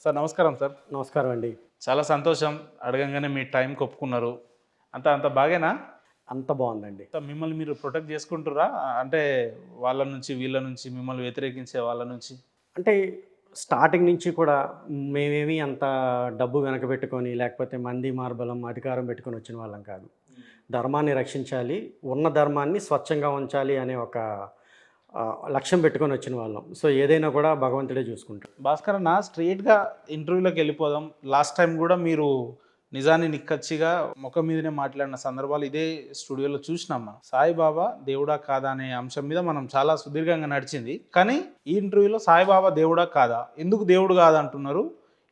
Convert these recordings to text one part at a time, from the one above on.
Sir నమస్కారం sir. నమస్కారం అండి. చాలా సంతోషం. అడగంగానే మీ టైంకి ఒప్పుకున్నారు. అంత బాగేనా? అంత బాగుందండి. సార్ మిమ్మల్ని మీరు ప్రొటెక్ట్ చేసుకుంటుర్రా? అంటే వాళ్ళ నుంచి, వీళ్ళ నుంచి, మిమ్మల్ని వ్యతిరేకించే వాళ్ళ నుంచి? అంటే స్టార్టింగ్ నుంచి కూడా మేమేమి అంత డబ్బు వెనకబెట్టుకొని, లేకపోతే మంది మార్బలం, అధికారం పెట్టుకొని వచ్చిన వాళ్ళం కాదు. ధర్మాన్ని రక్షించాలి, ఉన్న ధర్మాన్ని స్వచ్ఛంగా ఉంచాలి అనే ఒక లక్ష్యం పెట్టుకొని వచ్చిన వాళ్ళం. సో ఏదైనా కూడా భగవంతుడే చూసుకుంటాడు. భాస్కర్ అన్న స్ట్రెయిట్‌గా ఇంటర్వ్యూలోకి వెళ్ళిపోదాం. లాస్ట్ టైం కూడా మీరు నిజాన్ని నిక్కచ్చిగా ముఖం మీదనే మాట్లాడిన సందర్భాలు ఇదే స్టూడియోలో చూసినాం మనం. సాయిబాబా దేవుడా కాదా అనే అంశం మీద మనం చాలా సుదీర్ఘంగా నడిచింది. కానీ ఈ ఇంటర్వ్యూలో సాయిబాబా దేవుడా కాదా, ఎందుకు దేవుడు కాదంటున్నారు,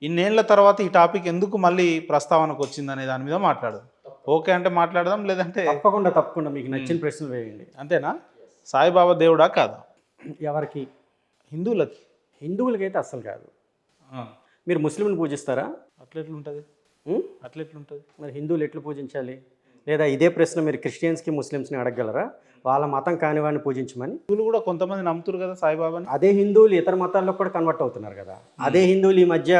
ఇన్నేళ్ల తర్వాత ఈ టాపిక్ ఎందుకు మళ్ళీ ప్రస్తావనకు వచ్చిందనే దాని మీద మాట్లాడదాం. ఓకే అంటే మాట్లాడదాం, లేదంటే తప్పకుండా మీకు నచ్చిన ప్రశ్నలు వేయండి. అంతేనా? సాయిబాబా దేవుడా కాదా? ఎవరికి? హిందువులకి. హిందువులకైతే అస్సలు కాదు. మీరు ముస్లింని పూజిస్తారా? అట్లెట్లుంటుంది? అట్లెట్లుంటుంది? మరి హిందువులు ఎట్లు పూజించాలి? లేదా ఇదే ప్రశ్న మీరు క్రిస్టియన్స్కి, ముస్లిమ్స్ని అడగగలరా? వాళ్ళ మతం కాని వాడిని పూజించమని. హిందువులు కూడా కొంతమంది నమ్ముతారు కదా సాయిబాబాని. అదే హిందువులు ఇతర మతాల్లో కూడా కన్వర్ట్ అవుతున్నారు కదా. అదే హిందువులు ఈ మధ్య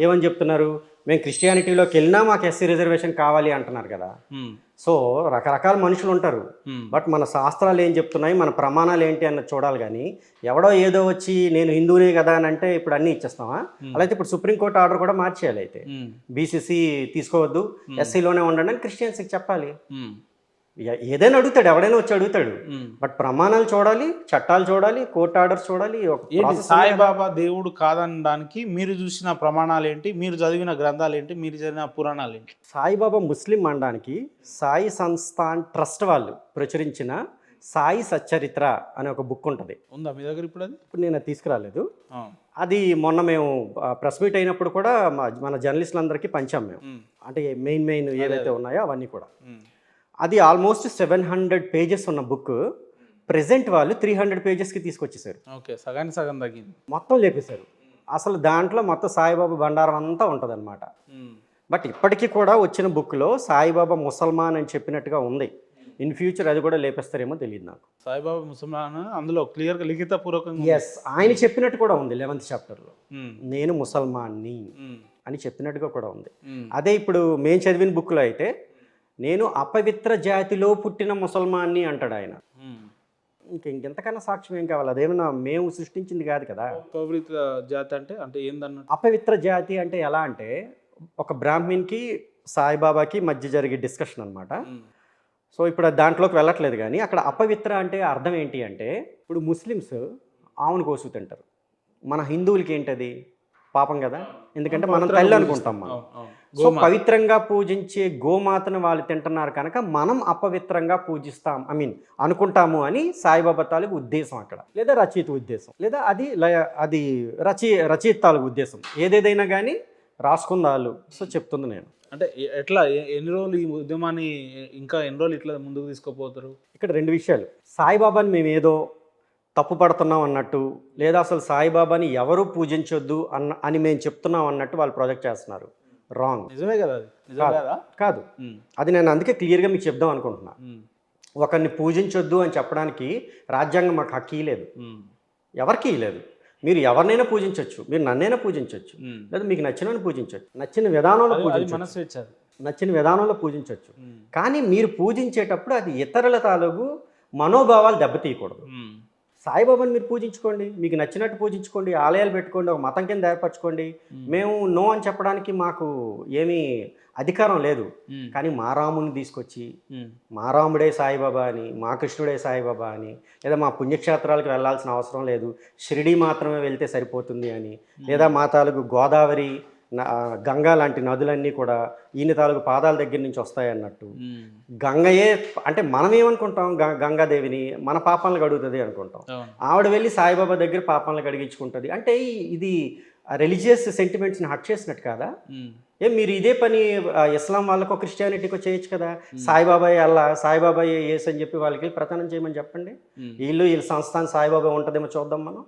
ఏమని చెప్తున్నారు? మేము క్రిస్టియానిటీలోకి వెళ్ళినా మాకు ఎస్సీ రిజర్వేషన్ కావాలి అంటున్నారు కదా. సో రకరకాల మనుషులు ఉంటారు. బట్ మన శాస్త్రాలు ఏం చెప్తున్నాయి, మన ప్రమాణాలు ఏంటి అన్నది చూడాలి. కానీ ఎవడో ఏదో వచ్చి నేను హిందువునే కదా అని అంటే ఇప్పుడు అన్నీ ఇచ్చేస్తామా? అలా అయితే ఇప్పుడు సుప్రీంకోర్టు ఆర్డర్ కూడా మార్చేయాలి. అయితే బీసీసీ తీసుకోవద్దు, ఎస్సీలోనే ఉండండి అని క్రిస్టియన్స్కి చెప్పాలి. ఏదైనా అడుగుతాడు, ఎవడైనా వచ్చి అడుగుతాడు. బట్ ప్రమాణాలు చూడాలి, చట్టాలు చూడాలి, కోర్టు ఆర్డర్స్ చూడాలి. సాయిబాబా దేవుడు కాదనడానికి మీరు చూసిన ప్రమాణాలు ఏంటి, మీరు చదివిన గ్రంథాలు ఏంటి, మీరు చదివిన పురాణాలు ఏంటి? సాయిబాబా ముస్లిం అనడానికి సాయి సంస్థాన్ ట్రస్ట్ వాళ్ళు ప్రచురించిన సాయి సచ్చరిత్ర అనే ఒక బుక్ ఉంటుంది. ఉందా మీ దగ్గర ఇప్పుడు? అది ఇప్పుడు నేను అది తీసుకురాలేదు. అది మొన్న మేము ప్రెస్ మీట్ అయినప్పుడు కూడా మన జర్నలిస్టులందరికీ పంచాం మేము. అంటే మెయిన్ ఏవైతే ఉన్నాయో అవన్నీ కూడా. అది ఆల్మోస్ట్ 700 పేజెస్ ఉన్న బుక్ ప్రెజెంట్ వాళ్ళు 300 పేజెస్కి తీసుకొచ్చేసారు. ఓకే, సగానికి సగం తగ్గింది. మొత్తం లేపేశారు. అసలు దాంట్లో మొత్తం సాయిబాబా బండారం అంతా ఉంటుంది అనమాట. బట్ ఇప్పటికీ కూడా వచ్చిన బుక్లో సాయిబాబా ముసల్మాన్ అని చెప్పినట్టుగా ఉంది. ఇన్ ఫ్యూచర్ అది కూడా లేపేస్తారేమో తెలియదు నాకు. సాయిబాబా ముసల్మాన్ అందులో క్లియర్గా లిఖితపూర్వకంగా ఎస్, ఆయన చెప్పినట్టు కూడా ఉంది 11th చాప్టర్లో. నేను ముసల్మాన్ని అని చెప్పినట్టుగా కూడా ఉంది. అదే ఇప్పుడు మేము చదివిన బుక్లో అయితే నేను అపవిత్ర జాతిలో పుట్టిన ముసల్మాన్ని అంటాడు ఆయన. ఇంకెంతకన్నా సాక్ష్యం ఏం కావాలి? అదేమన్నా మేము సృష్టించింది కాదు కదా. అపవిత్ర జాతి అంటే ఏందన్న? అపవిత్ర జాతి అంటే ఎలా అంటే ఒక బ్రాహ్మణ్కి సాయిబాబాకి మధ్య జరిగే డిస్కషన్ అనమాట. సో ఇప్పుడు దాంట్లోకి వెళ్ళట్లేదు. కానీ అక్కడ అపవిత్ర అంటే అర్థం ఏంటి అంటే, ఇప్పుడు ముస్లిమ్స్ ఆవును కోసు తింటారు. మన హిందువులకి ఏంటది? పాపం కదా, ఎందుకంటే మనం తల్లి అనుకుంటాం. మనం సో పవిత్రంగా పూజించే గోమాతను వాళ్ళు తింటున్నారు కనుక మనం అపవిత్రంగా పూజిస్తాం, అనుకుంటాము అని సాయిబాబా తాలూకు ఉద్దేశం అక్కడ. లేదా రచయిత ఉద్దేశం, లేదా అది రచయిత తాలూకు ఉద్దేశం. ఏదేదైనా కానీ రాసుకుందాలు. సో చెప్తుంది నేను. అంటే ఎట్లా ఎన్ని రోజులు ఈ ఉద్యమాన్ని ఇంకా ఎన్ని రోజులు ఇట్లా ముందుకు తీసుకుపోతారు? ఇక్కడ 2 విషయాలు. సాయిబాబాని మేము ఏదో తప్పు పడుతున్నాం అన్నట్టు, లేదా అసలు సాయిబాబాని ఎవరు పూజించొద్దు అని మేము చెప్తున్నాం అన్నట్టు వాళ్ళు ప్రొజెక్ట్ చేస్తున్నారు. రాంగ్. నిజమే కదా? కాదు. అది నేను అందుకే క్లియర్గా మీకు చెప్దాం అనుకుంటున్నా. ఒకరిని పూజించొద్దు అని చెప్పడానికి రాజ్యాంగం మాకు హక్కు ఇవ్వలేదు, ఎవరికి ఇవ్వలేదు. మీరు ఎవరినైనా పూజించవచ్చు, మీరు నన్నైనా పూజించవచ్చు, లేదా మీకు నచ్చినని పూజించవచ్చు, నచ్చిన విధానంలో పూజించవచ్చు, నచ్చిన విధానంలో పూజించవచ్చు. కానీ మీరు పూజించేటప్పుడు అది ఇతరుల తాలూకు మనోభావాలు దెబ్బతీయకూడదు. సాయిబాబాని మీరు పూజించుకోండి, మీకు నచ్చినట్టు పూజించుకోండి, ఆలయాలు పెట్టుకోండి, ఒక మతం కింద ఏర్పరచుకోండి. మేము నో అని చెప్పడానికి మాకు ఏమీ అధికారం లేదు. కానీ మా రాముని తీసుకొచ్చి మా రాముడే సాయిబాబా అని, మా కృష్ణుడే సాయిబాబా అని, లేదా మా పుణ్యక్షేత్రాలకు వెళ్ళాల్సిన అవసరం లేదు, షిరిడీ మాత్రమే వెళ్తే సరిపోతుంది అని, లేదా మా తాలూకు గోదావరి, గంగా లాంటి నదులన్నీ కూడా ఈయన తాలూకు పాదాల దగ్గర నుంచి వస్తాయన్నట్టు. గంగయే అంటే మనం ఏమనుకుంటాం, గంగాదేవిని మన పాపాలను కడుగుతుంది అనుకుంటాం. ఆవిడ వెళ్ళి సాయిబాబా దగ్గర పాపాలను కడిగించుకుంటుంది. అంటే ఇది రిలీజియస్ సెంటిమెంట్స్ని హర్ట్ చేసినట్టు కాదా? మీరు ఇదే పని ఇస్లాం వాళ్ళకో క్రిస్టియానిటీకో చేయొచ్చు కదా. సాయిబాబాయ్ అల్లా, సాయిబాబాయ్ యేసు అని చెప్పి వాళ్ళకి ప్రచారం చేయమని చెప్పండి. వీళ్ళ సంస్థానం సాయిబాబా ఉంటుందేమో చూద్దాం మనం.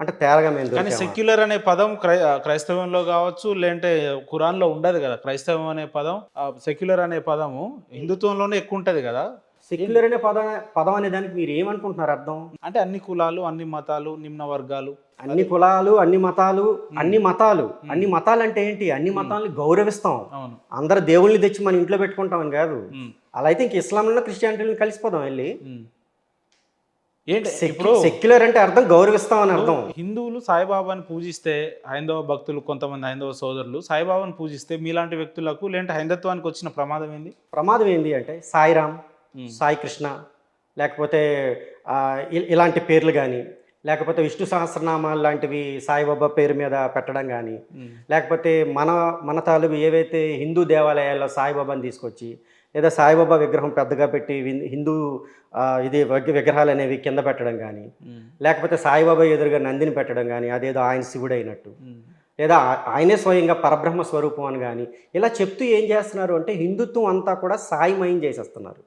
అంటే తేరగా మేము. కానీ సెక్యులర్ అనే పదం క్రైస్తవంలో కావచ్చు, లేదంటే ఖురాన్లో ఉండదు కదా. క్రైస్తవం అనే పదం, సెక్యులర్ అనే పదము హిందుత్వంలోనే ఎక్కువ ఉంటుంది కదా. సెక్యులర్ అనే పదం అనే దానికి మీరు ఏమనుకుంటున్నారు అర్థం? అంటే అన్ని కులాలు, అన్ని మతాలు, నిమ్న వర్గాలు అన్ని కులాలు, అన్ని మతాలు, అన్ని మతాలు అంటే ఏంటి? అన్ని మతాలని గౌరవిస్తాం. అవును. అందరు దేవుళ్ళని తెచ్చి మన ఇంట్లో పెట్టుకుంటామని కాదు. ఉమ్. అలా అయితే ఇంక ఇస్లాంలో క్రిస్టియానిటీలో కలిసిపోదాం వెళ్ళి. ఉమ్. ఏంటి ఇప్పుడు సెక్యులర్ అంటే అర్థం గౌరవిస్తాం అని అర్థం. హిందువులు సాయిబాబాని పూజిస్తే, హైందవ భక్తులు కొంతమంది హైందవ సోదరులు సాయిబాబాని పూజిస్తే మీలాంటి వ్యక్తులకు లేదంటే హైందత్వానికి వచ్చిన ప్రమాదం ఏంది? ప్రమాదం ఏంటి అంటే సాయిరామ్, సాయి కృష్ణ, లేకపోతే ఇలాంటి పేర్లు కానీ, లేకపోతే విష్ణు సహస్రనామాలు లాంటివి సాయిబాబా పేరు మీద పెట్టడం కానీ, లేకపోతే మన తాలూకు ఏవైతే హిందూ దేవాలయాల్లో సాయిబాబాని తీసుకొచ్చి లేదా సాయిబాబా విగ్రహం పెద్దగా పెట్టి హిందూ విగ్రహాలు అనేవి కింద పెట్టడం కానీ, లేకపోతే సాయిబాబా ఎదురుగా నందిని పెట్టడం కానీ, అదేదో ఆయన శివుడు అయినట్టు, లేదా ఆయనే స్వయంగా పరబ్రహ్మ స్వరూపం అని కానీ ఇలా చెప్తూ ఏం చేస్తున్నారు అంటే హిందుత్వం అంతా కూడా సాయిమయం చేసేస్తున్నారు.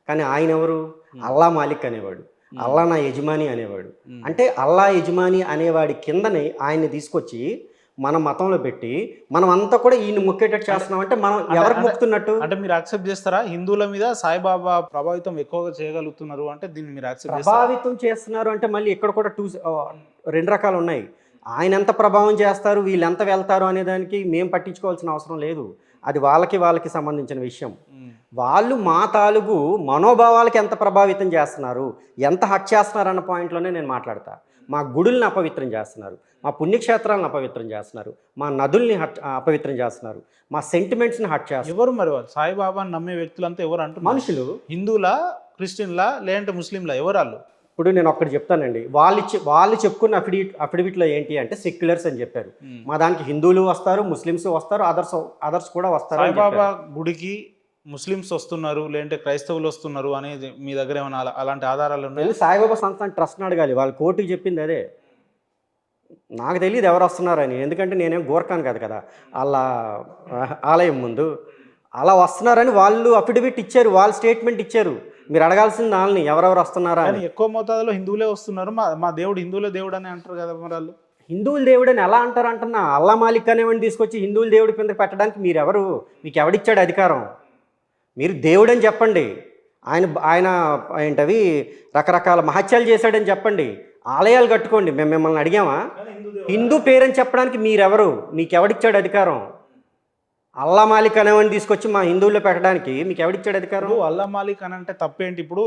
కానీ ఆయన ఎవరు? అల్లా మాలిక్ అనేవాడు, అల్లా నా యజమాని అనేవాడు. అంటే అల్లా యజమాని అనేవాడి కిందనే ఆయన్ని తీసుకొచ్చి మన మతంలో పెట్టి మనం అంతా కూడా ఈయన మొక్కేటట్టు చేస్తున్నాం. అంటే మనం ఎవరికి మొక్కుతున్నట్టు? అంటే మీరు యాక్సెప్ట్ చేస్తారా హిందువుల మీద సాయిబాబా ప్రభావితం ఎక్కువగా చేయగలుగుతున్నారు అంటే దీన్ని మీరు యాక్సెప్ట్ చేస్తారా? ప్రభావితం చేస్తున్నారు అంటే మళ్ళీ ఇక్కడ కూడా రెండు రకాలు ఉన్నాయి. ఆయన ఎంత ప్రభావం చేస్తారు, వీళ్ళు ఎంత వెళ్తారు అనే దానికి మేము పట్టించుకోవాల్సిన అవసరం లేదు. అది వాళ్ళకి సంబంధించిన విషయం. వాళ్ళు మా తాలూకు మనోభావాలకి ఎంత ప్రభావితం చేస్తున్నారు, ఎంత హట్ చేస్తున్నారు అన్న పాయింట్లోనే నేను మాట్లాడతా. మా గుడుల్ని అపవిత్రం చేస్తున్నారు, మా పుణ్యక్షేత్రాలను అపవిత్రం చేస్తున్నారు, మా నదుల్ని అపవిత్రం చేస్తున్నారు, మా సెంటిమెంట్స్ని హట్ చేస్తున్నారు. ఎవరు మరి వాళ్ళు సాయిబాబాని నమ్మే వ్యక్తులంతా ఎవరు అంటున్నారు? మనుషులు. హిందువులా, క్రిస్టియన్లా, లేదంటే ముస్లింలా, ఎవరు వాళ్ళు? ఇప్పుడు నేను ఒక్కటి చెప్తానండి. వాళ్ళు చెప్పుకున్న అఫిడవిట్లో ఏంటి అంటే సెక్యులర్స్ అని చెప్పారు. మా దానికి హిందువులు వస్తారు, ముస్లిమ్స్ వస్తారు, అదర్స్ కూడా వస్తారు. సాయిబాబా గుడికి ముస్లిమ్స్ వస్తున్నారు లేదంటే క్రైస్తవులు వస్తున్నారు అనేది మీ దగ్గర ఏమైనా అలాంటి ఆధారాలు ఉన్నాయి? సాయిబాబా సంస్థ ట్రస్ట్ని అడగాలి. వాళ్ళు కోర్టుకి చెప్పింది అదే. నాకు తెలియదు ఎవరు వస్తున్నారని, ఎందుకంటే నేనేం గోర్ఖాను కాదు కదా. వాళ్ళ ఆలయం ముందు అలా వస్తున్నారని వాళ్ళు అఫిడవిట్ ఇచ్చారు, వాళ్ళు స్టేట్మెంట్ ఇచ్చారు. మీరు అడగాల్సింది వాళ్ళని ఎవరెవరు వస్తున్నారా అని. ఎక్కువ మోతాదులో హిందువులే వస్తున్నారు, మా దేవుడు హిందువులే దేవుడు అని అంటారు కదా మరి వాళ్ళు. హిందువుల దేవుడు అని ఎలా అంటారు అంటున్నా? అల్లా మాలిక్ అనేవాడిని తీసుకొచ్చి హిందువుల దేవుడి కింద పెట్టడానికి మీరు ఎవరు? మీకు ఎవడిచ్చాడు అధికారం? మీరు దేవుడు అని చెప్పండి. ఆయన ఏంటవి రకరకాల మహత్యాలు చేశాడని చెప్పండి, ఆలయాలు కట్టుకోండి. మేము మిమ్మల్ని అడిగామా? హిందూ పేరని చెప్పడానికి మీరెవరు? మీకు ఎవడిచ్చాడు అధికారం? అల్లా మాలిక్ అనేవాడిని తీసుకొచ్చి మా హిందువుల్లో పెట్టడానికి మీకు ఎవడిచ్చాడు అధికారం? అల్లా మాలిక్ అని అంటే తప్పేంటి? ఇప్పుడు